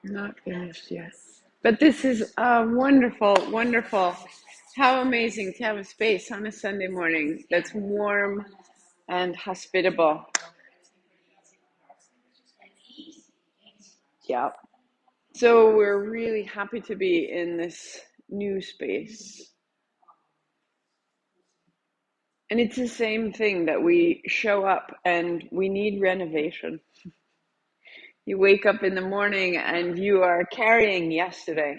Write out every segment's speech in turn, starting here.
Not finished yet. But this is wonderful, wonderful. How amazing to have a space on a Sunday morning that's warm and hospitable. Yeah. So we're really happy to be in this new space. And it's the same thing that we show up and we need renovation. You wake up in the morning and you are carrying yesterday.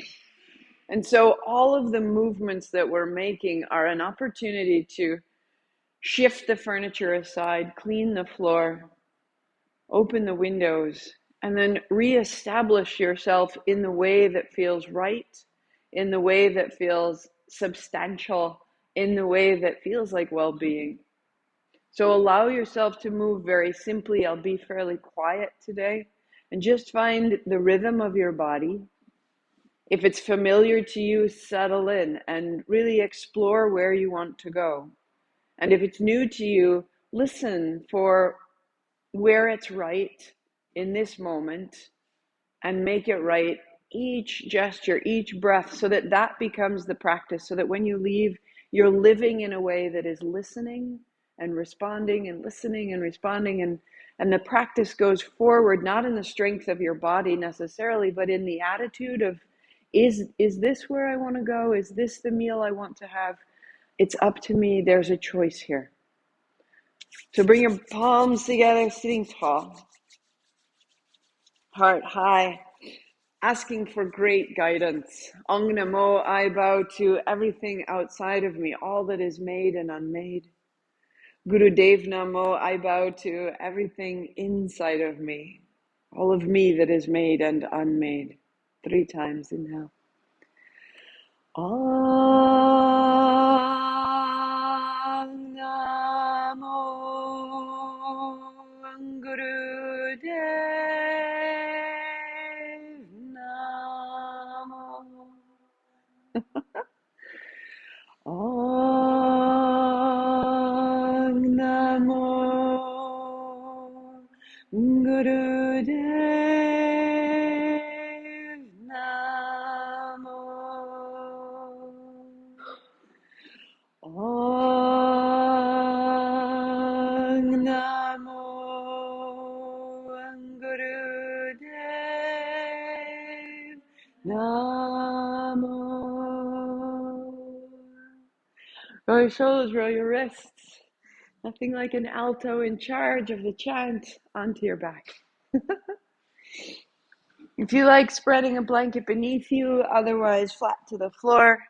And so all of the movements that we're making are an opportunity to shift the furniture aside, clean the floor, open the windows, and then reestablish yourself in the way that feels right, in the way that feels substantial, in the way that feels like well-being. So allow yourself to move very simply. I'll be fairly quiet today and just find the rhythm of your body. If it's familiar to you, settle in and really explore where you want to go. And if it's new to you, listen for where it's right in this moment and make it right each gesture, each breath, so that that becomes the practice, so that when you leave, you're living in a way that is listening and responding and listening and responding. And the practice goes forward, not in the strength of your body necessarily, but in the attitude of, is this where I want to go? Is this the meal I want to have? It's up to me. There's a choice here. So bring your palms together, sitting tall, heart high, asking for great guidance. Ong Namo, I bow to everything outside of me, all that is made and unmade. Guru Dev Namo, I bow to everything inside of me, all of me that is made and unmade. 3 times, inhale. Om Namo Guru Dev Namo. Om Namo Guru Dev Namo. Om Namo Guru Dev Namo. Roll your shoulders, roll your wrists. Nothing like an alto in charge of the chant onto your back. If you like, spreading a blanket beneath you, otherwise flat to the floor.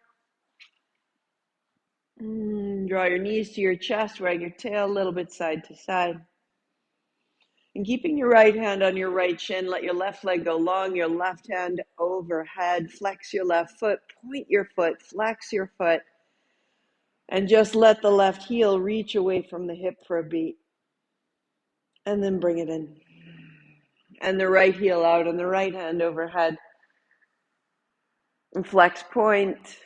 Draw your knees to your chest, wag your tail a little bit side to side. And keeping your right hand on your right shin, let your left leg go long, your left hand overhead, flex your left foot, point your foot, flex your foot, and just let the left heel reach away from the hip for a beat. And then bring it in. And the right heel out and the right hand overhead. And flex, point.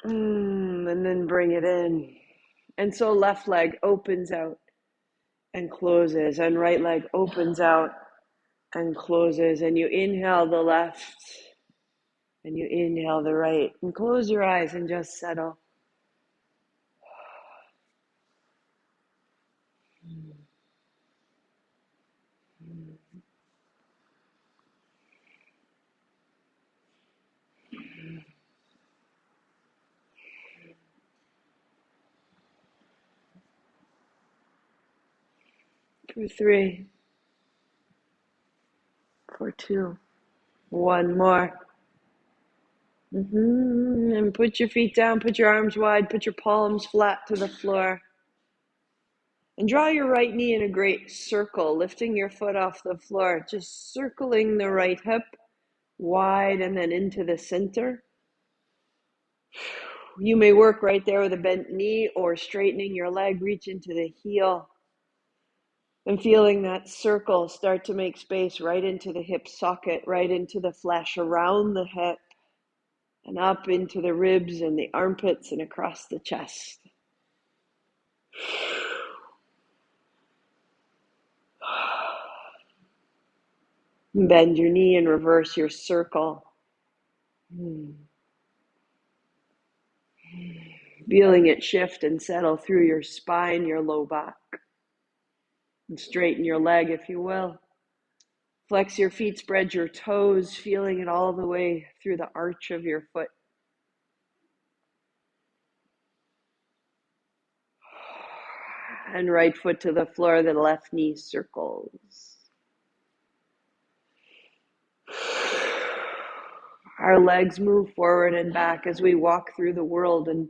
And then bring it in. And so left leg opens out and closes. And right leg opens out and closes. And you inhale the left. And you inhale the right. And close your eyes and just settle. For 3, for 2, 1 more. And put your feet down, put your arms wide, put your palms flat to the floor. And draw your right knee in a great circle, lifting your foot off the floor, just circling the right hip wide and then into the center. You may work right there with a bent knee or straightening your leg, reach into the heel. And feeling that circle start to make space right into the hip socket, right into the flesh around the hip, and up into the ribs and the armpits and across the chest. Bend your knee and reverse your circle. Feeling it shift and settle through your spine, your low back. And straighten your leg if you will. Flex your feet, spread your toes, feeling it all the way through the arch of your foot. And right foot to the floor, the left knee circles. Our legs move forward and back as we walk through the world, and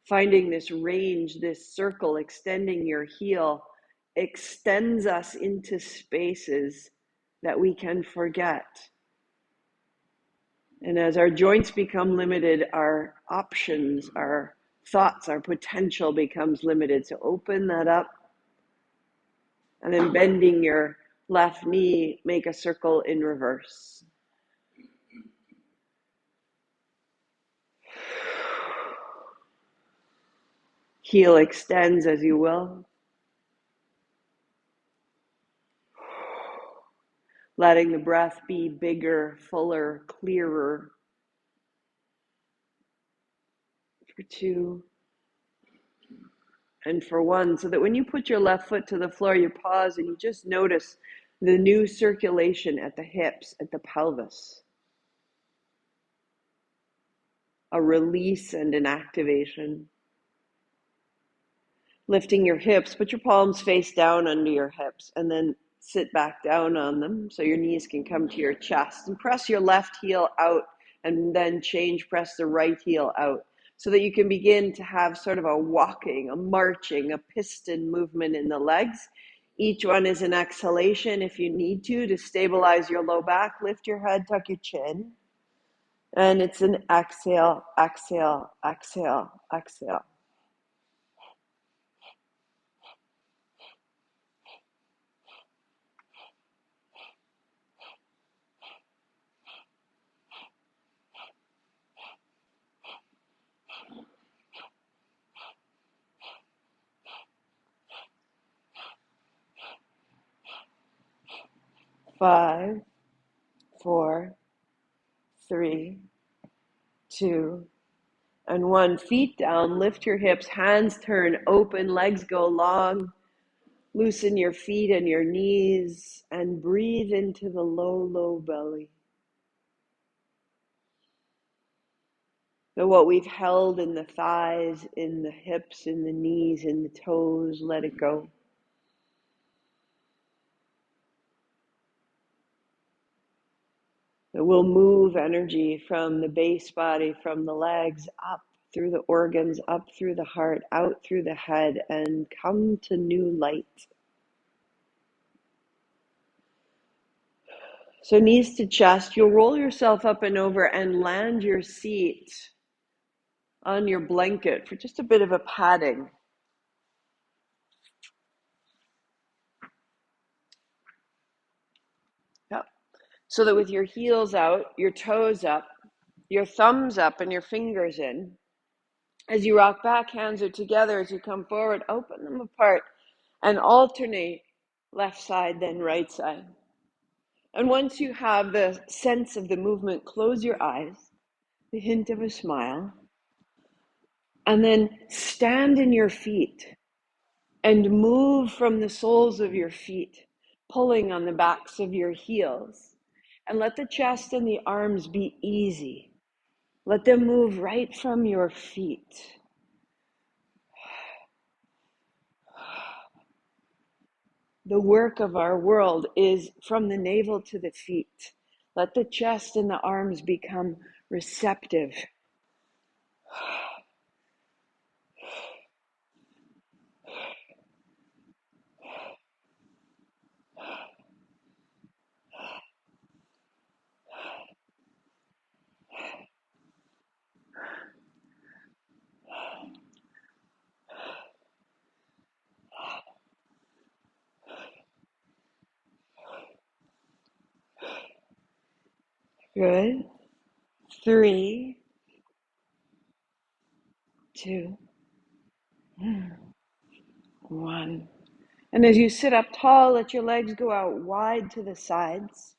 finding this range, this circle, extending your heel extends us into spaces that we can forget. And as our joints become limited, our options, our thoughts, our potential becomes limited. So open that up, and then bending your left knee, make a circle in reverse. Heel extends as you will. Letting the breath be bigger, fuller, clearer. For 2 and for 1. So that when you put your left foot to the floor, you pause and you just notice the new circulation at the hips, at the pelvis. A release and an activation. Lifting your hips, put your palms face down under your hips, and then sit back down on them so your knees can come to your chest. And press your left heel out, and then press the right heel out, so that you can begin to have sort of a walking, a marching, a piston movement in the legs. Each one is an exhalation if you need to stabilize your low back. Lift your head, tuck your chin. And it's an exhale, exhale, exhale, exhale. Five, 4, 3, 2, and 1. Feet down, lift your hips, hands turn, open, legs go long. Loosen your feet and your knees and breathe into the low, low belly. So what we've held in the thighs, in the hips, in the knees, in the toes, let it go. It will move energy from the base body, from the legs, up through the organs, up through the heart, out through the head, and come to new light. So knees to chest, you'll roll yourself up and over and land your seat on your blanket for just a bit of a padding. Yep. So that with your heels out, your toes up, your thumbs up and your fingers in, as you rock back, hands are together. As you come forward, open them apart and alternate left side, then right side. And once you have the sense of the movement, close your eyes, the hint of a smile, and then stand in your feet and move from the soles of your feet, pulling on the backs of your heels. And let the chest and the arms be easy. Let them move right from your feet. The work of our world is from the navel to the feet. Let the chest and the arms become receptive. Good. 3, 2, 1. And as you sit up tall, let your legs go out wide to the sides.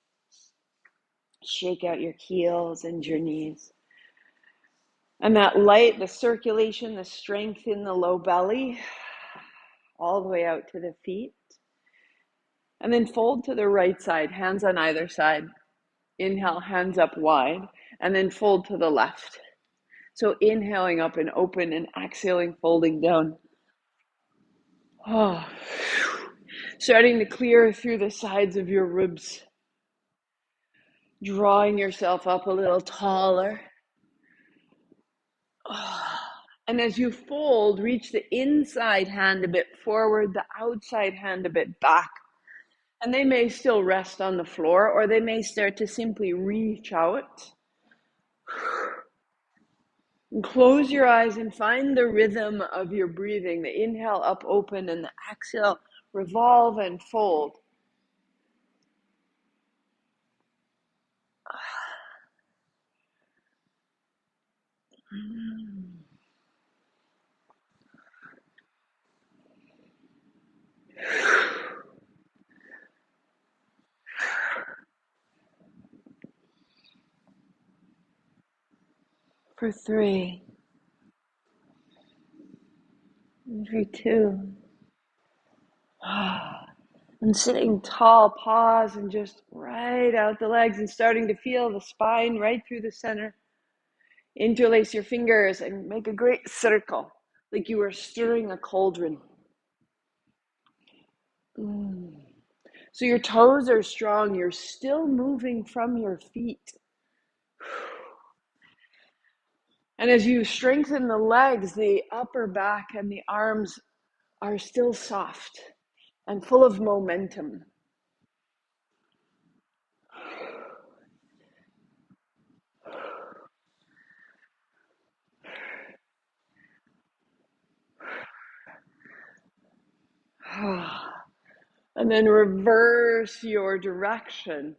Shake out your heels and your knees. And that light, the circulation, the strength in the low belly, all the way out to the feet. And then fold to the right side, hands on either side. Inhale, hands up wide, and then fold to the left. So inhaling up and open and exhaling, folding down. Oh. Starting to clear through the sides of your ribs. Drawing yourself up a little taller. Oh. And as you fold, reach the inside hand a bit forward, the outside hand a bit back. And they may still rest on the floor, or they may start to simply reach out. And close your eyes and find the rhythm of your breathing. The inhale up, open, and the exhale, revolve and fold. For 3. And for 2. And sitting tall, pause and just right out the legs and starting to feel the spine right through the center. Interlace your fingers and make a great circle, like you were stirring a cauldron. So your toes are strong. You're still moving from your feet. And as you strengthen the legs, the upper back and the arms are still soft and full of momentum. And then reverse your direction.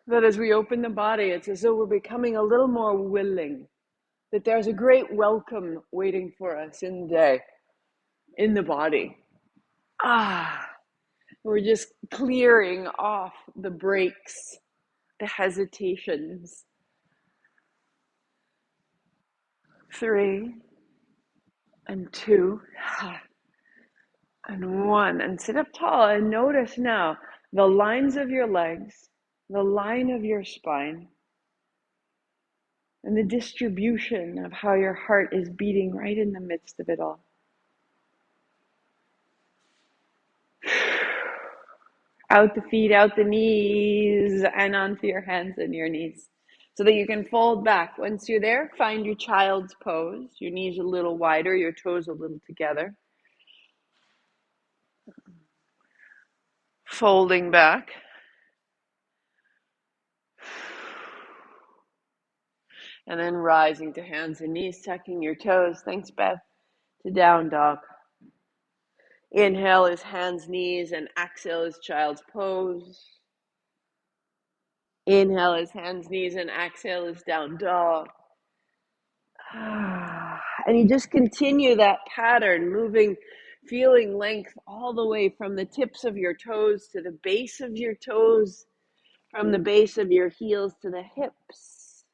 That as we open the body, it's as though we're becoming a little more willing. That there's a great welcome waiting for us in the day, in the body. We're just clearing off the brakes, the hesitations. 3 and 2 and 1. And sit up tall and notice now the lines of your legs, the line of your spine, and the distribution of how your heart is beating right in the midst of it all. Out the feet, out the knees, and onto your hands and your knees. So that you can fold back. Once you're there, find your child's pose. Your knees a little wider, your toes a little together. Folding back. And then rising to hands and knees, tucking your toes. Thanks, Beth. To down dog. Inhale is hands, knees, and exhale is child's pose. Inhale is hands, knees, and exhale is down dog. And you just continue that pattern, moving, feeling length all the way from the tips of your toes to the base of your toes, from the base of your heels to the hips.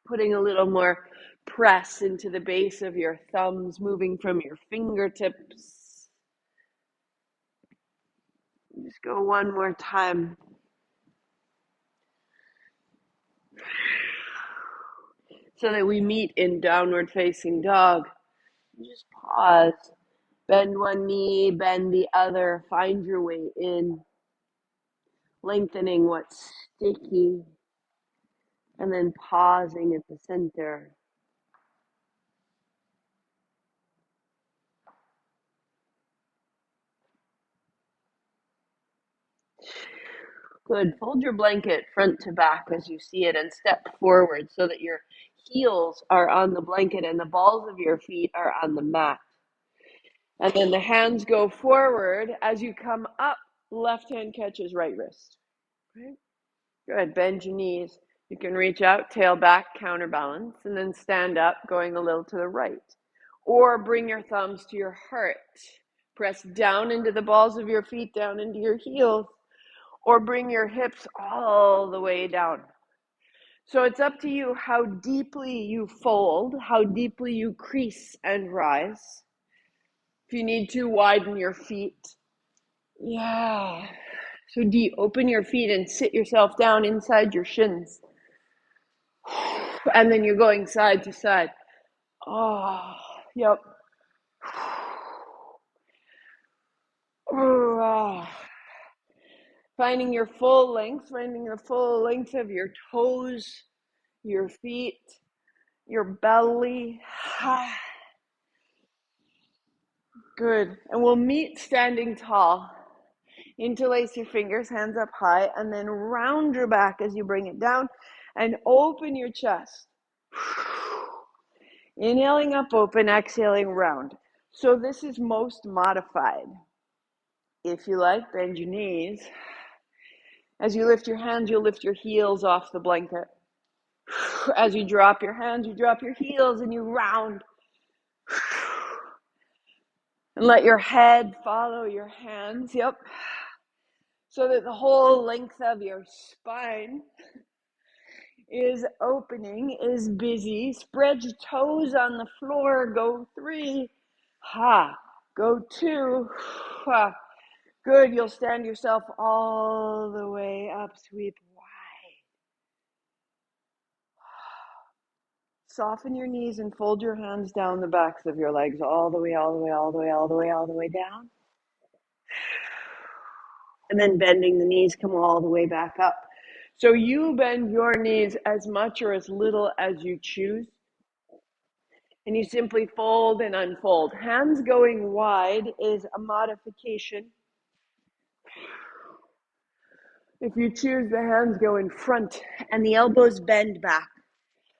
Putting a little more press into the base of your thumbs, moving from your fingertips. Just go one more time. So that we meet in downward facing dog. Just pause. Bend one knee, bend the other. Find your way in. Lengthening what's sticky. And then pausing at the center. Good. Fold your blanket front to back as you see it and step forward so that your heels are on the blanket and the balls of your feet are on the mat. And then the hands go forward. As you come up, left hand catches right wrist. Okay? Good. Bend your knees. You can reach out, tail back, counterbalance, and then stand up, going a little to the right. Or bring your thumbs to your heart. Press down into the balls of your feet, down into your heels. Or bring your hips all the way down. So it's up to you how deeply you fold, how deeply you crease and rise. If you need to, widen your feet. Yeah. So open your feet and sit yourself down inside your shins. And then you're going side to side. Oh, yep. Oh. Finding your full length, finding the full length of your toes, your feet, your belly. Good. And we'll meet standing tall. Interlace your fingers, hands up high, and then round your back as you bring it down and open your chest. Inhaling up, open, exhaling round. So this is most modified. If you like, bend your knees. As you lift your hands, you'll lift your heels off the blanket. As you drop your hands, you drop your heels and you round. And let your head follow your hands. Yep. So that the whole length of your spine is opening, is busy. Spread your toes on the floor. Go 3. Go 2. Good. You'll stand yourself all the way up. Sweep wide. Soften your knees and fold your hands down the backs of your legs all the way, all the way, all the way, all the way, all the way down. And then bending the knees, come all the way back up. So you bend your knees as much or as little as you choose. And you simply fold and unfold. Hands going wide is a modification. If you choose, the hands go in front and the elbows bend back.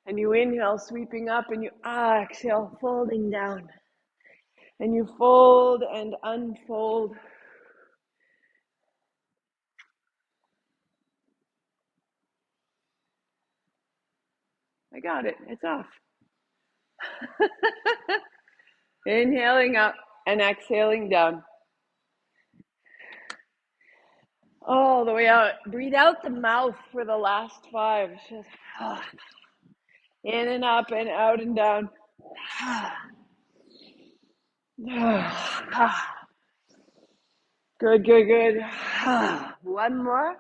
And you inhale, sweeping up, and you exhale, folding down. And you fold and unfold. I got it. It's off. Inhaling up and exhaling down. All the way out. Breathe out the mouth for the last 5. Just in and up and out and down. Good, good, good. One more.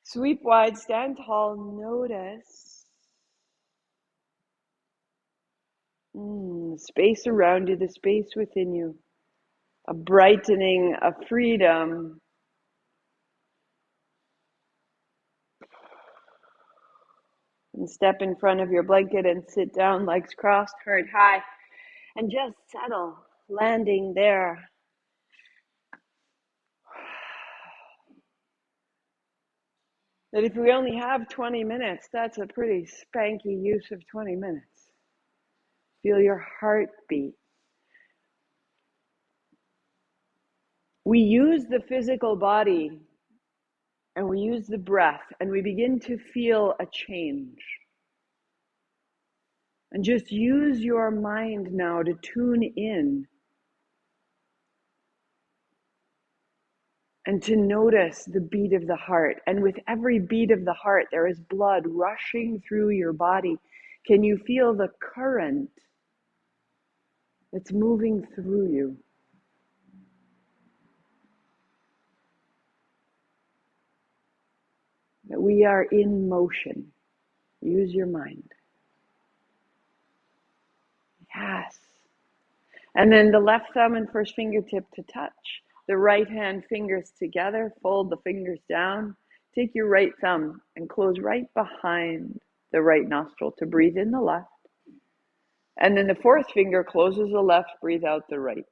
Sweep wide, stand tall, notice the space around you, the space within you, a brightening, a freedom. And step in front of your blanket and sit down, legs crossed, heart high, and just settle, landing there. That if we only have 20 minutes, that's a pretty spanky use of 20 minutes. Feel your heartbeat. We use the physical body and we use the breath and we begin to feel a change. And just use your mind now to tune in and to notice the beat of the heart. And with every beat of the heart, there is blood rushing through your body. Can you feel the current that's moving through you? That we are in motion. Use your mind. Yes. And then the left thumb and first fingertip to touch. The right hand fingers together. Fold the fingers down. Take your right thumb and close right behind the right nostril to breathe in the left. And then the fourth finger closes the left, breathe out the right.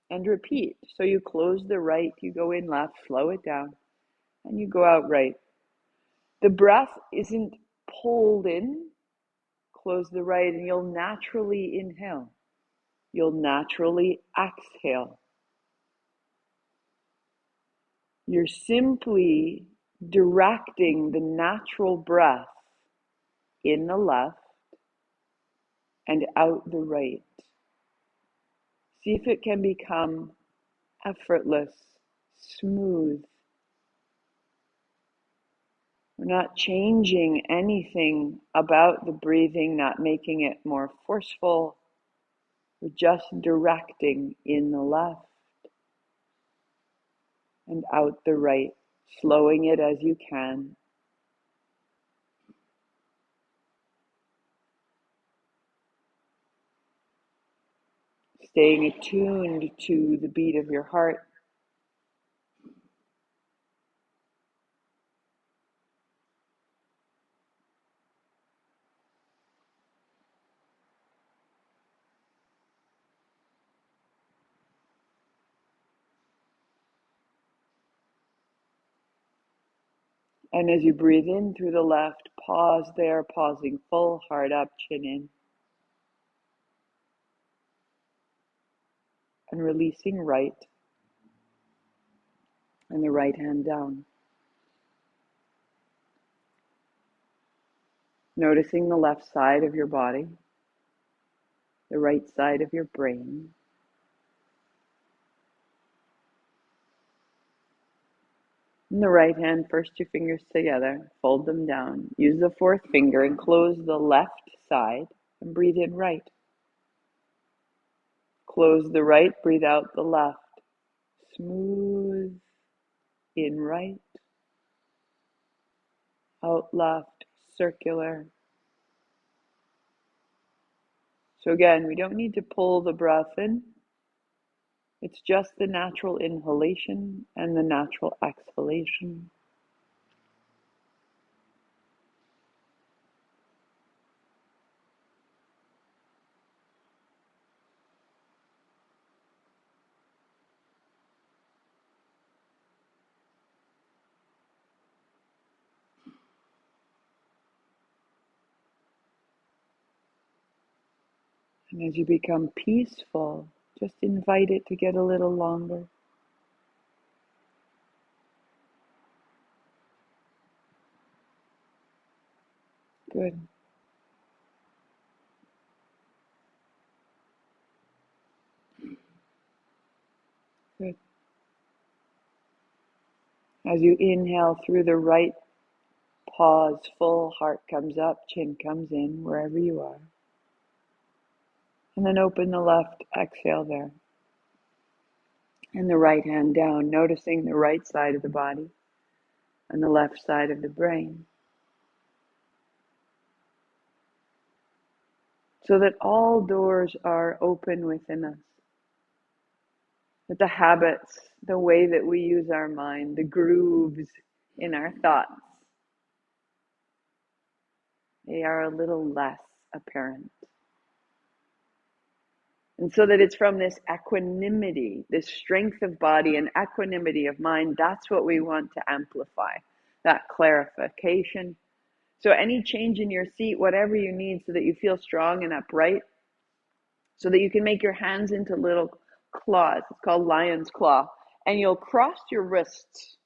And repeat. So you close the right, you go in left, slow it down, and you go out right. The breath isn't pulled in. Close the right and you'll naturally inhale. You'll naturally exhale. You're simply directing the natural breath in the left and out the right. See if it can become effortless, smooth. We're not changing anything about the breathing, not making it more forceful. We're just directing in the left and out the right, slowing it as you can. Staying attuned to the beat of your heart. And as you breathe in through the left, pause there, pausing full, heart up, chin in. And releasing right. And the right hand down. Noticing the left side of your body, the right side of your brain. And the right hand, first two fingers together, fold them down. Use the fourth finger and close the left side and breathe in right. Close the right, breathe out the left. Smooth in right, out left, circular. So again, we don't need to pull the breath in. It's just the natural inhalation and the natural exhalation. And as you become peaceful, just invite it to get a little longer. Good. Good. As you inhale through the right, pause, full, heart comes up, chin comes in, wherever you are. And then open the left, exhale there. And the right hand down, noticing the right side of the body and the left side of the brain. So that all doors are open within us. That the habits, the way that we use our mind, the grooves in our thoughts, they are a little less apparent. And so that it's from this equanimity, this strength of body and equanimity of mind, that's what we want to amplify, that clarification. So any change in your seat, whatever you need so that you feel strong and upright, so that you can make your hands into little claws. It's called lion's claw. And you'll cross your wrists.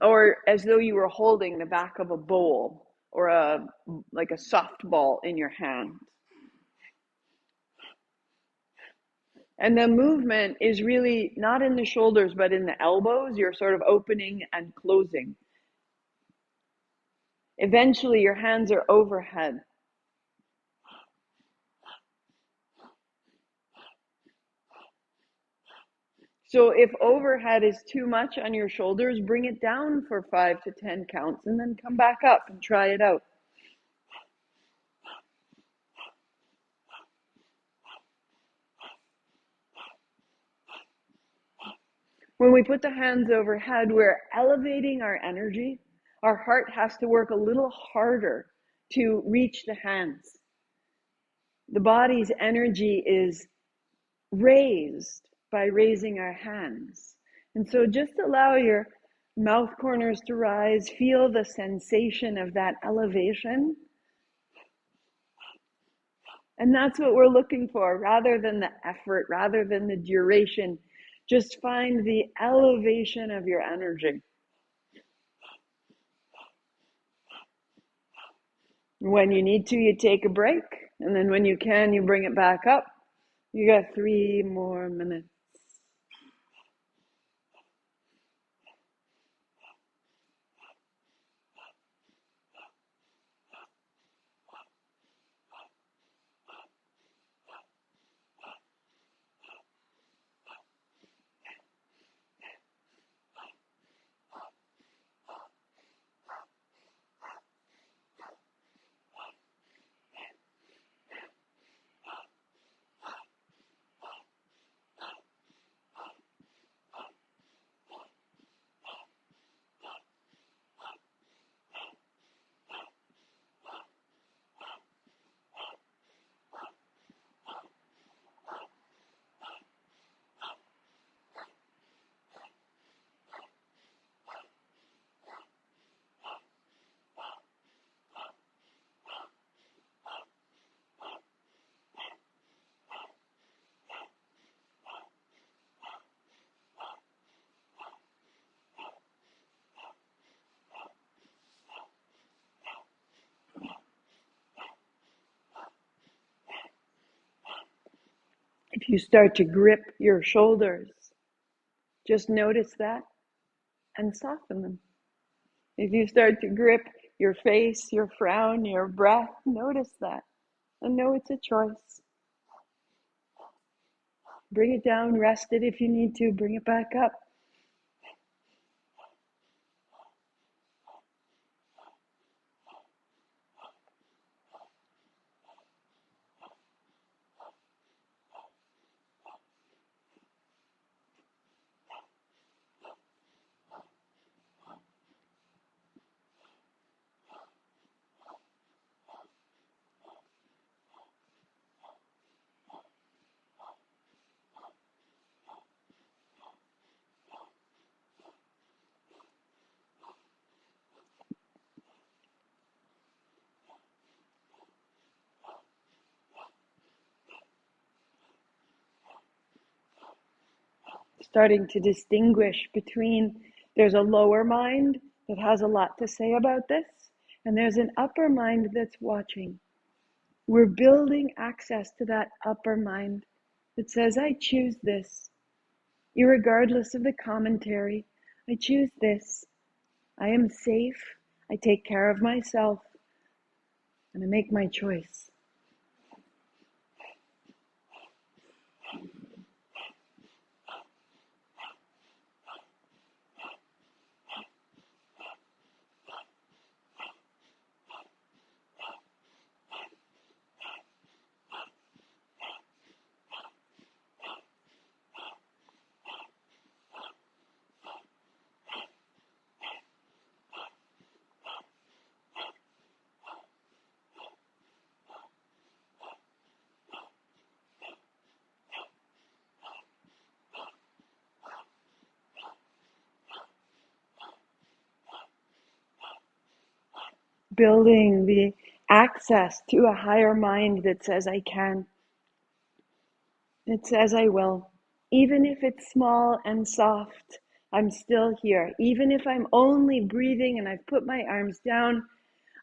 Or as though you were holding the back of a bowl or like a softball in your hand. And the movement is really not in the shoulders, but in the elbows. You're sort of opening and closing. Eventually, your hands are overhead. So if overhead is too much on your shoulders, bring it down for 5 to 10 counts and then come back up and try it out. When we put the hands overhead, we're elevating our energy. Our heart has to work a little harder to reach the hands. The body's energy is raised by raising our hands. And so just allow your mouth corners to rise. Feel the sensation of that elevation. And that's what we're looking for, rather than the effort, rather than the duration. Just find the elevation of your energy. When you need to, you take a break. And then when you can, you bring it back up. You got 3 more minutes. If you start to grip your shoulders, just notice that and soften them. If you start to grip your face, your frown, your breath, notice that and know it's a choice. Bring it down, rest it if you need to, bring it back up. Starting to distinguish between, there's a lower mind that has a lot to say about this, and there's an upper mind that's watching. We're building access to that upper mind that says, I choose this. Irregardless of the commentary, I choose this. I am safe. I take care of myself. And I make my choice. Building the access to a higher mind that says I can. It says I will. Even if it's small and soft, I'm still here. Even if I'm only breathing and I've put my arms down,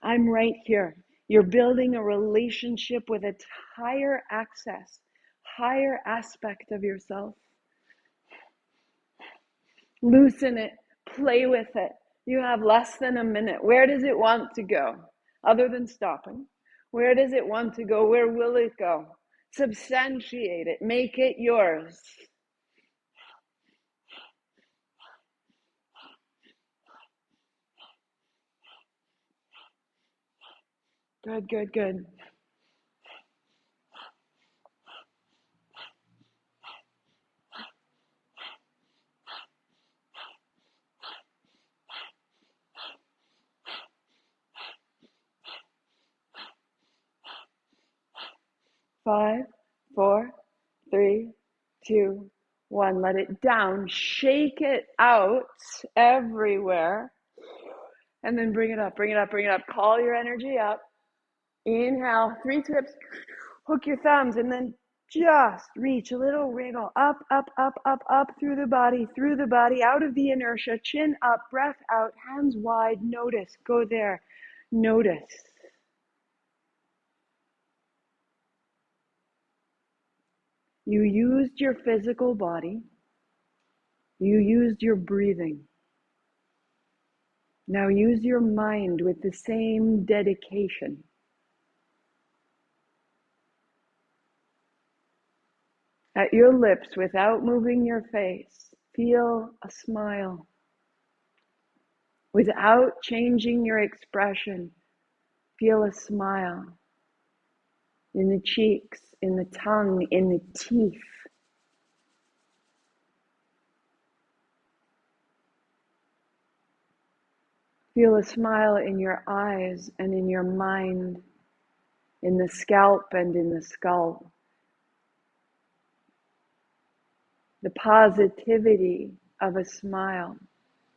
I'm right here. You're building a relationship with a higher access, higher aspect of yourself. Loosen it, play with it. You have less than a minute. Where does it want to go? Other than stopping. Where does it want to go? Where will it go? Substantiate it. Make it yours. Good, good, good. 5, 4, 3, 2, 1. Let it down. Shake it out everywhere. And then bring it up, bring it up, bring it up. Call your energy up. Inhale, 3 trips. Hook your thumbs and then Just reach a little wriggle up, up, up, up, up through the body, out of the inertia, chin up, breath out, hands wide. Notice, go there. Notice. You used your physical body. You used your breathing. Now use your mind with the same dedication. At your lips, without moving your face, feel a smile. Without changing your expression, feel a smile. In the cheeks, in the tongue, in the teeth. Feel a smile in your eyes and in your mind, in the scalp and in the skull. The positivity of a smile,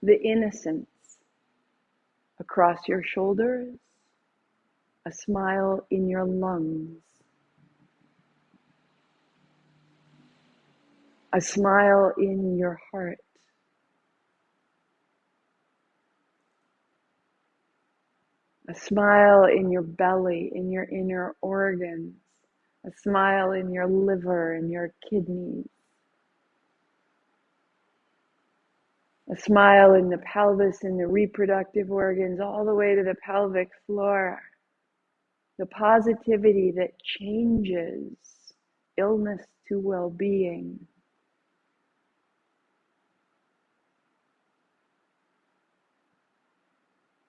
the innocence across your shoulders, a smile in your lungs, a smile in your heart. A smile in your belly, in your inner organs, a smile in your liver and your kidneys, a smile in the pelvis and the reproductive organs, all the way to the pelvic floor. The positivity that changes illness to well-being.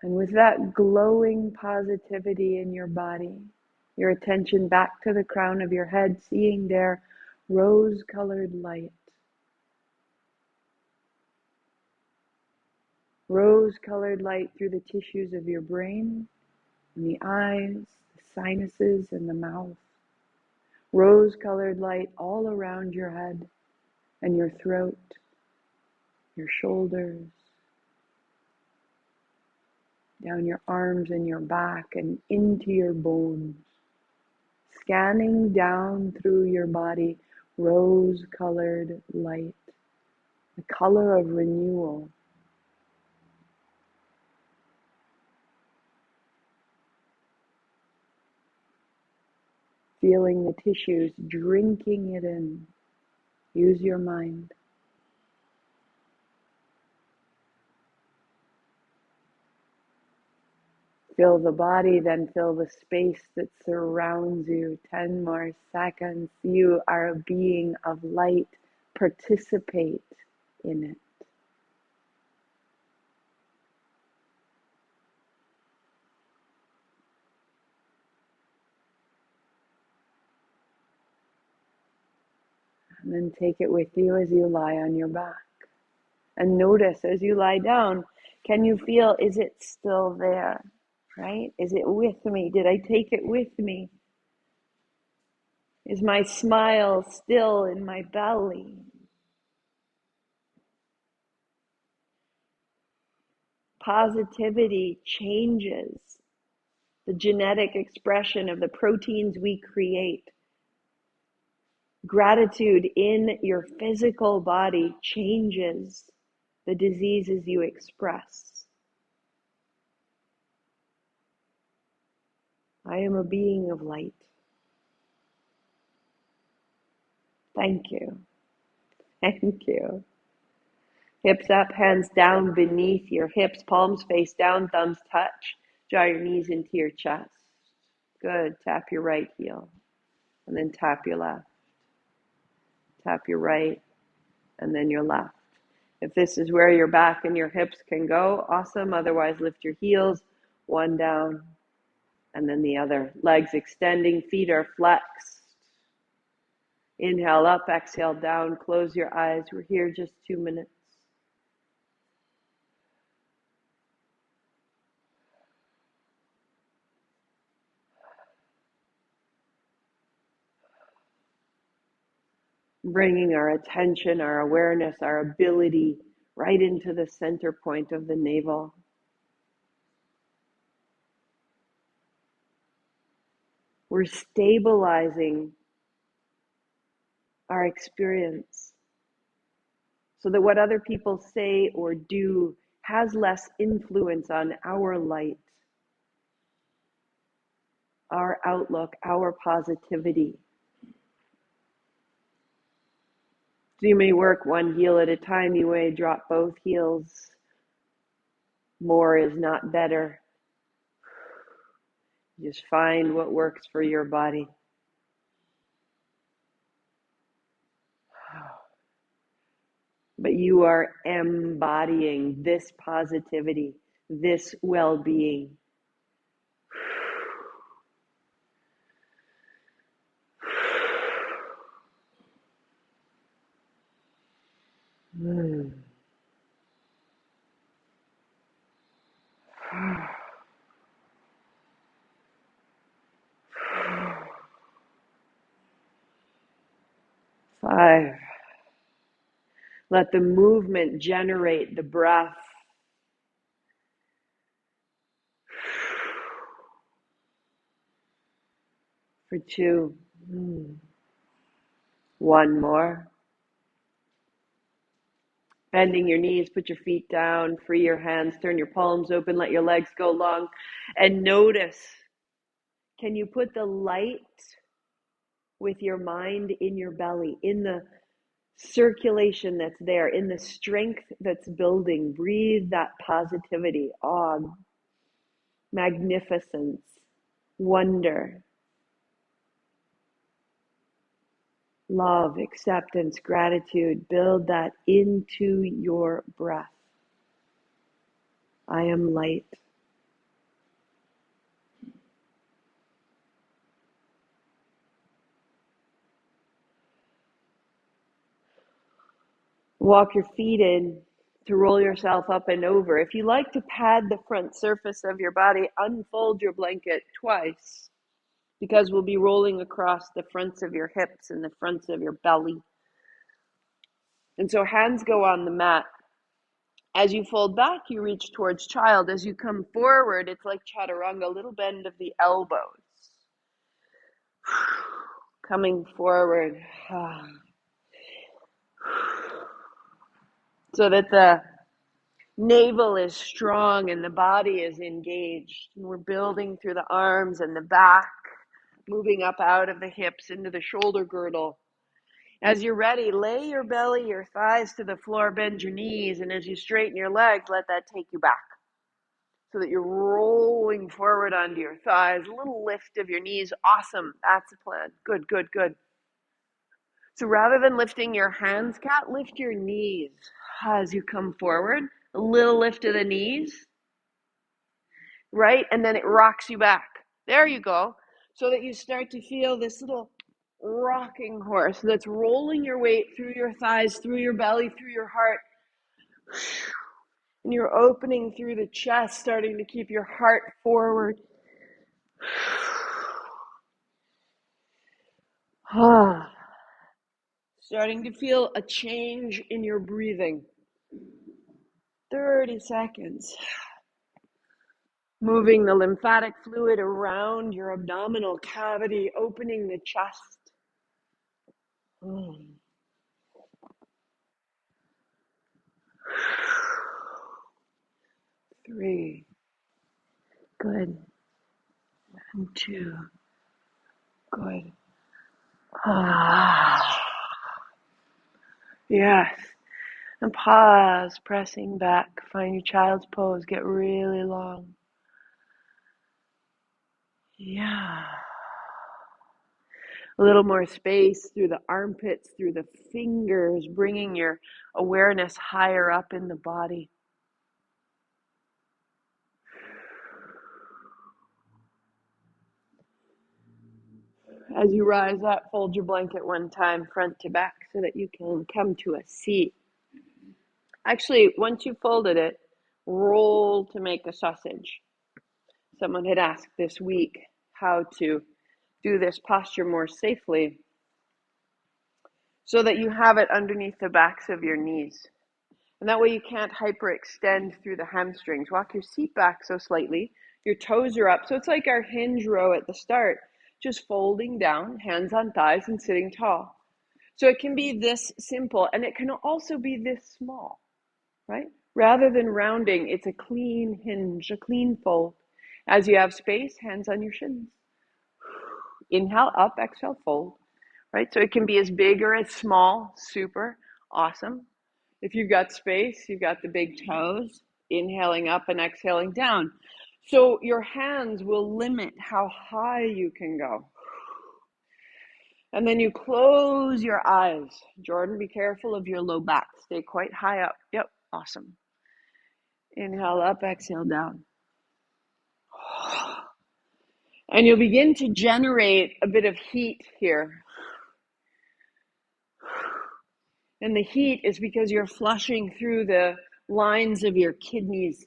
And with that glowing positivity in your body, your attention back to the crown of your head, seeing there rose-colored light. Rose-colored light through the tissues of your brain, and the eyes, the sinuses, and the mouth. Rose-colored light all around your head and your throat, your shoulders, down your arms and your back and into your bones. Scanning down through your body, rose-colored light, the color of renewal. Feeling the tissues, drinking it in. Use your mind. Fill the body, then fill the space that surrounds you. 10 more seconds. You are a being of light. Participate in it. And then take it with you as you lie on your back. And notice as you lie down, can you feel, is it still there? Right? Is it with me? Did I take it with me? Is my smile still in my belly? Positivity changes the genetic expression of the proteins we create. Gratitude in your physical body changes the diseases you express. I am a being of light. Thank you. Thank you. Hips up, hands down beneath your hips, palms face down, thumbs touch. Draw your knees into your chest. Good. Tap your right heel and then tap your left. Tap your right and then your left. If this is where your back and your hips can go, awesome. Otherwise, lift your heels, one down and then the other. Legs extending, feet are flexed. Inhale up, exhale down, close your eyes. We're here just 2 minutes. Bringing our attention, our awareness, our ability right into the center point of the navel. We're stabilizing our experience, so that what other people say or do has less influence on our light, our outlook, our positivity. So you may work one heel at a time, you may drop both heels. More is not better. Just find what works for your body. But you are embodying this positivity, this well-being. Mm. 5. Let the movement generate the breath. For 2. 1 more. Bending your knees, put your feet down, free your hands, turn your palms open, let your legs go long, and notice, can you put the light with your mind in your belly, in the circulation that's there, in the strength that's building? Breathe that positivity, awe, magnificence, wonder, love, acceptance, gratitude. Build that into your breath. I am light. Walk your feet in to roll yourself up and over. If you like to pad the front surface of your body, unfold your blanket twice, because we'll be rolling across the fronts of your hips and the fronts of your belly. And so hands go on the mat. As you fold back, you reach towards child. As you come forward, it's like chaturanga, a little bend of the elbows. Coming forward. So that the navel is strong and the body is engaged. And we're building through the arms and the back, moving up out of the hips into the shoulder girdle. As you're ready, lay your belly, your thighs to the floor, bend your knees, and as you straighten your legs, let that take you back. So that you're rolling forward onto your thighs, a little lift of your knees. Awesome, that's the plan. Good, good, good. So rather than lifting your hands, cat, lift your knees as you come forward. A little lift of the knees, right? And then it rocks you back. There you go. So that you start to feel this little rocking horse that's rolling your weight through your thighs, through your belly, through your heart. And you're opening through the chest, starting to keep your heart forward. Starting to feel a change in your breathing. 30 seconds. Moving the lymphatic fluid around your abdominal cavity, opening the chest. 3. Good. And 2. Good. Yes. And pause, pressing back. Find your child's pose. Get really long. Yeah. A little more space through the armpits, through the fingers, bringing your awareness higher up in the body. As you rise up, fold your blanket one time, front to back, so that you can come to a seat. Actually, once you folded it, roll to make a sausage. Someone had asked this week how to do this posture more safely so that you have it underneath the backs of your knees. And that way you can't hyperextend through the hamstrings. Walk your seat back so slightly. Your toes are up. So it's like our hinge row at the start, just folding down, hands on thighs and sitting tall. So it can be this simple, and it can also be this small, right? Rather than rounding, it's a clean hinge, a clean fold. As you have space, hands on your shins. Inhale up, exhale, fold, right? So it can be as big or as small, super awesome. If you've got space, you've got the big toes, inhaling up and exhaling down. So your hands will limit how high you can go. And then you close your eyes. Jordan, be careful of your low back. Stay quite high up. Yep, awesome. Inhale up, exhale down. And you'll begin to generate a bit of heat here. And the heat is because you're flushing through the lines of your kidneys.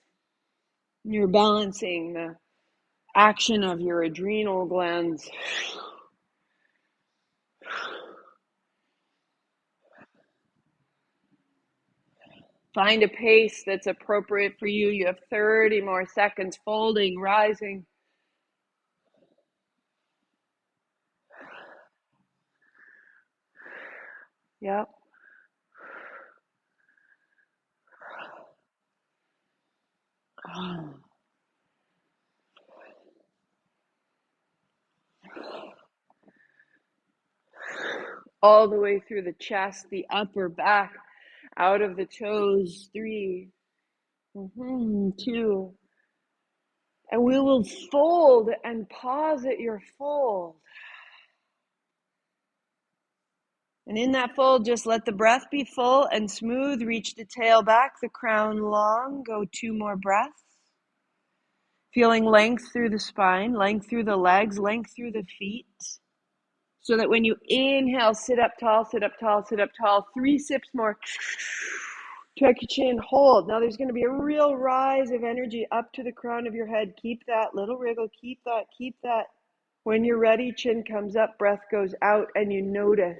You're balancing the action of your adrenal glands. Find a pace that's appropriate for you. You have 30 more seconds, folding, rising. Yep. All the way through the chest, the upper back, out of the toes. 3, 2. And we will fold and pause at your fold. And in that fold, just let the breath be full and smooth. Reach the tail back, the crown long. Go 2 more breaths. Feeling length through the spine, length through the legs, length through the feet. So that when you inhale, sit up tall, sit up tall, sit up tall. 3 sips more. Tuck your chin, hold. Now there's going to be a real rise of energy up to the crown of your head. Keep that little wriggle. Keep that, keep that. When you're ready, chin comes up, breath goes out, and you notice.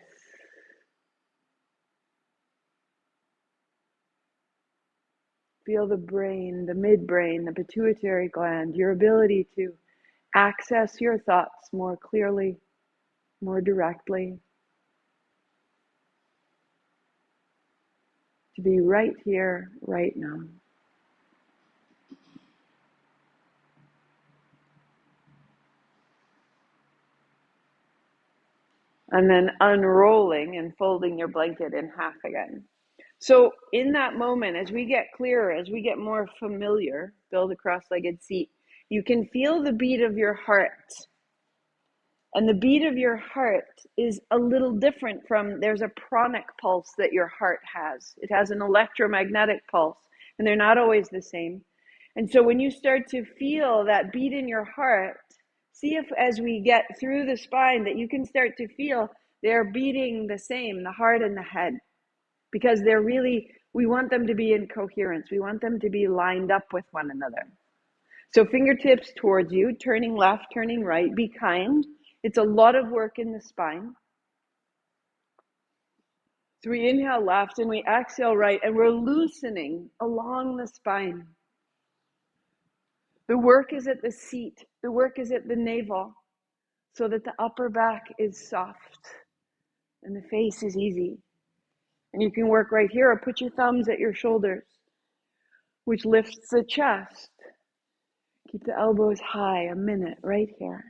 Feel the brain, the midbrain, the pituitary gland, your ability to access your thoughts more clearly, more directly. To be right here, right now. And then unrolling and folding your blanket in half again. So in that moment, as we get clearer, as we get more familiar, build a cross-legged seat, you can feel the beat of your heart. And the beat of your heart is a little different from, there's a pranic pulse that your heart has. It has an electromagnetic pulse, and they're not always the same. And so when you start to feel that beat in your heart, see if as we get through the spine that you can start to feel they're beating the same, the heart and the head. Because they're really, we want them to be in coherence. We want them to be lined up with one another. So fingertips towards you, turning left, turning right, be kind. It's a lot of work in the spine. So we inhale left and we exhale right, and we're loosening along the spine. The work is at the seat. The work is at the navel, so that the upper back is soft and the face is easy. And you can work right here or put your thumbs at your shoulders, which lifts the chest. Keep the elbows high a minute right here.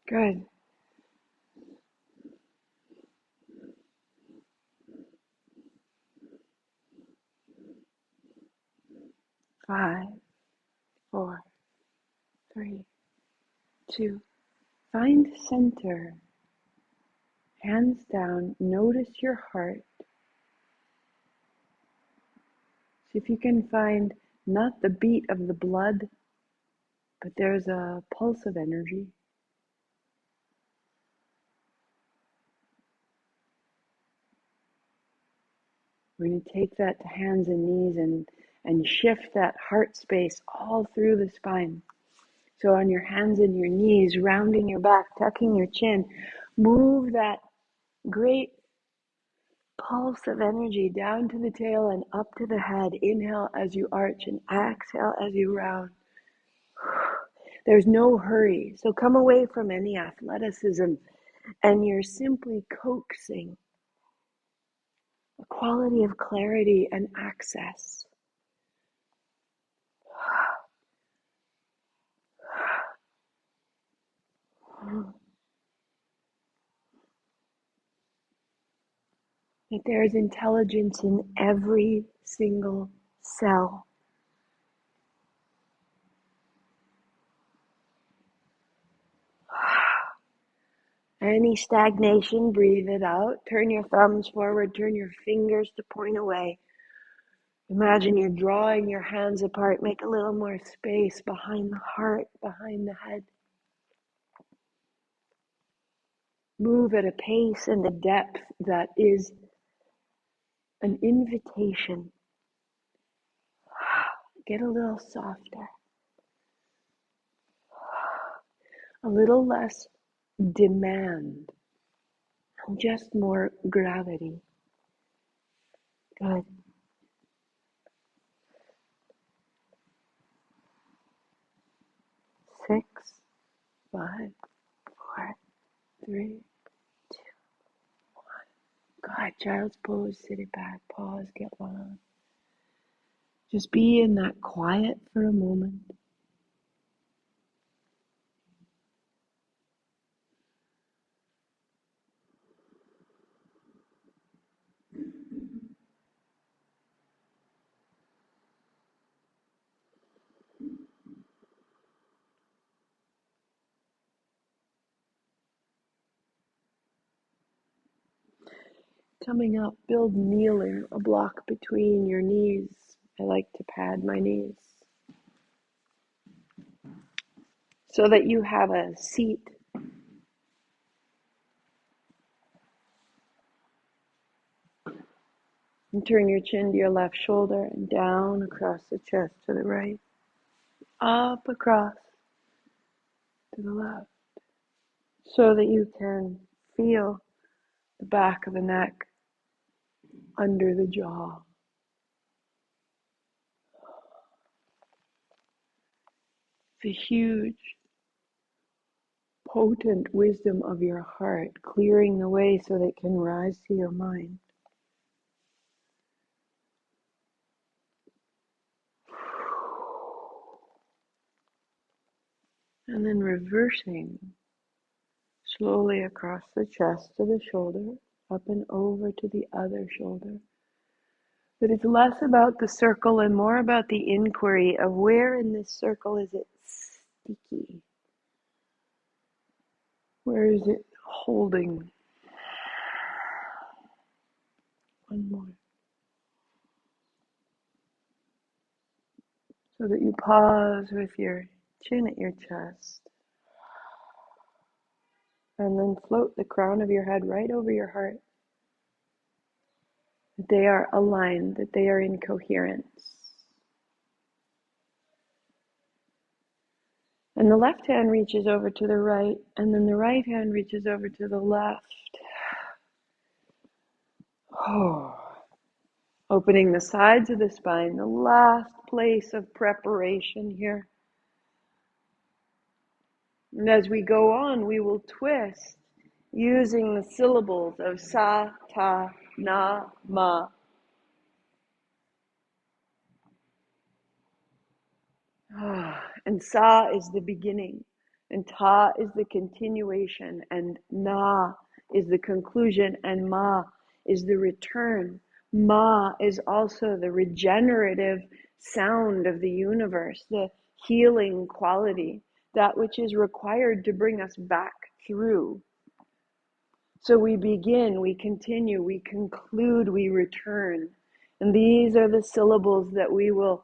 Good. 5, 4, 3, 2. Find center. Hands down. Notice your heart. See if you can find Not the beat of the blood, but there's a pulse of energy. We're going to take that to hands and knees and shift that heart space all through the spine. So on your hands and your knees, rounding your back, tucking your chin, move that great pulse of energy down to the tail and up to the head. Inhale as you arch and exhale as you round. There's no hurry. So come away from any athleticism and you're simply coaxing a quality of clarity and access. That there's intelligence in every single cell. Any stagnation, breathe it out. Turn your thumbs forward, turn your fingers to point away. Imagine you're drawing your hands apart. Make a little more space behind the heart, behind the head. Move at a pace and a depth that is an invitation. Get a little softer. A little less demand. And just more gravity. Good. 6, 5, 4, 3, 2, 1. God, child's pose, sit it back, pause, get one on. Just be in that quiet for a moment. Coming up, build kneeling, a block between your knees. I like to pad my knees so that you have a seat. And turn your chin to your left shoulder and down across the chest to the right. Up across to the left. So that you can feel the back of the neck under the jaw. The huge, potent wisdom of your heart, clearing the way so that it can rise to your mind. And then reversing slowly across the chest to the shoulder, up and over to the other shoulder. But it's less about the circle and more about the inquiry of where in this circle is it sticky? Where is it holding? One more. So that you pause with your chin at your chest. And then float the crown of your head right over your heart. That they are aligned, that they are in coherence. And the left hand reaches over to the right, and then the right hand reaches over to the left. Oh. Opening the sides of the spine, the last place of preparation here. And as we go on, we will twist using the syllables of sa, ta, na, ma. And sa is the beginning, and ta is the continuation, and na is the conclusion, and ma is the return. Ma is also the regenerative sound of the universe, the healing quality, that which is required to bring us back through. So we begin, we continue, we conclude, we return. And these are the syllables that we will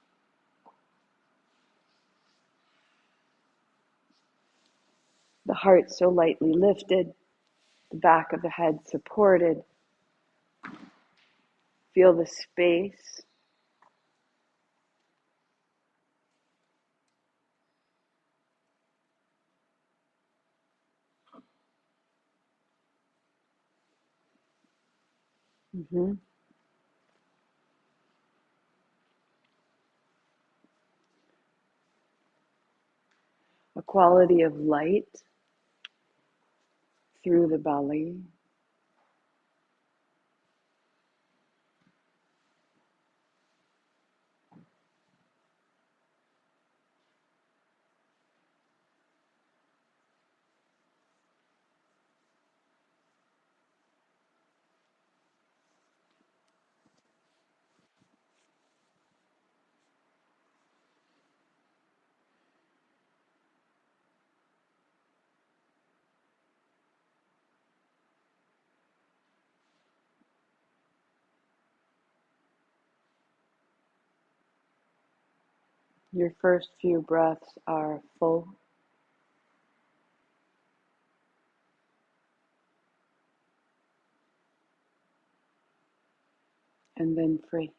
The heart so lightly lifted, the back of the head supported. Feel the space. Mm-hmm. A quality of light through the belly. Your first few breaths are full and then free.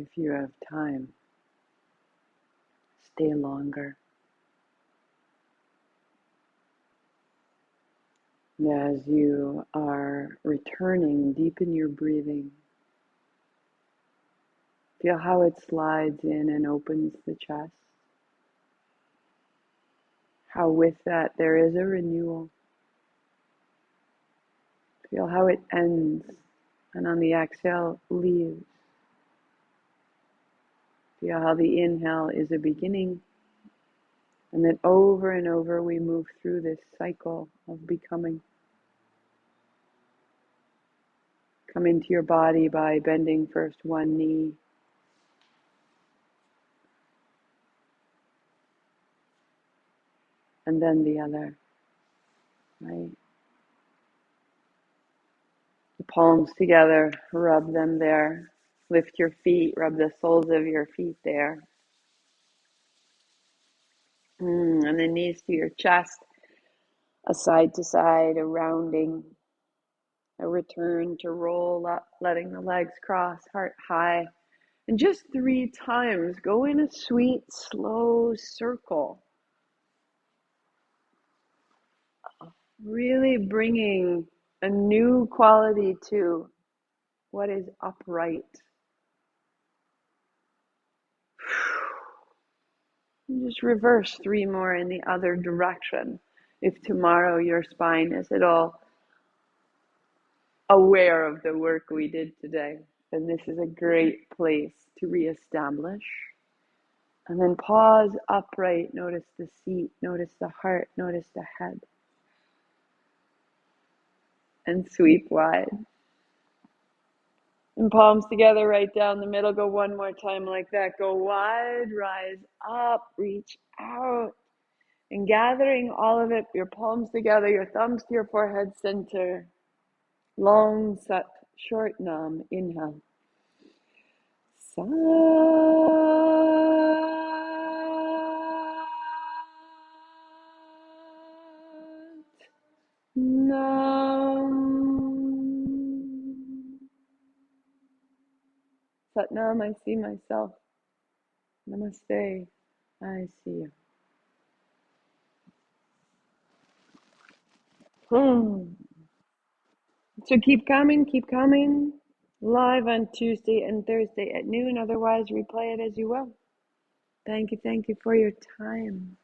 If you have time, stay longer. As you are returning, deepen your breathing. Feel how it slides in and opens the chest. How with that there is a renewal. Feel how it ends, and on the exhale leaves. Feel how the inhale is a beginning, and then over and over we move through this cycle of becoming. Come into your body by bending first one knee, and then the other, right? The palms together, rub them there. Lift your feet, rub the soles of your feet there. And the knees to your chest, a side to side, a rounding, a return to roll up, letting the legs cross, heart high. And just 3 times, go in a sweet, slow circle. Really bringing a new quality to what is upright. And just reverse 3 more in the other direction. If tomorrow your spine is at all aware of the work we did today, then this is a great place to reestablish. And then pause upright, notice the seat, notice the heart, notice the head. And sweep wide. And palms together right down the middle. Go one more time like that. Go wide, rise up, reach out. And gathering all of it, your palms together, your thumbs to your forehead center. Long sat, short nam. Inhale. Sat nam. Sat nam, I see myself. Namaste, I see you. So keep coming. Live on Tuesday and Thursday at noon. Otherwise, replay it as you will. Thank you for your time.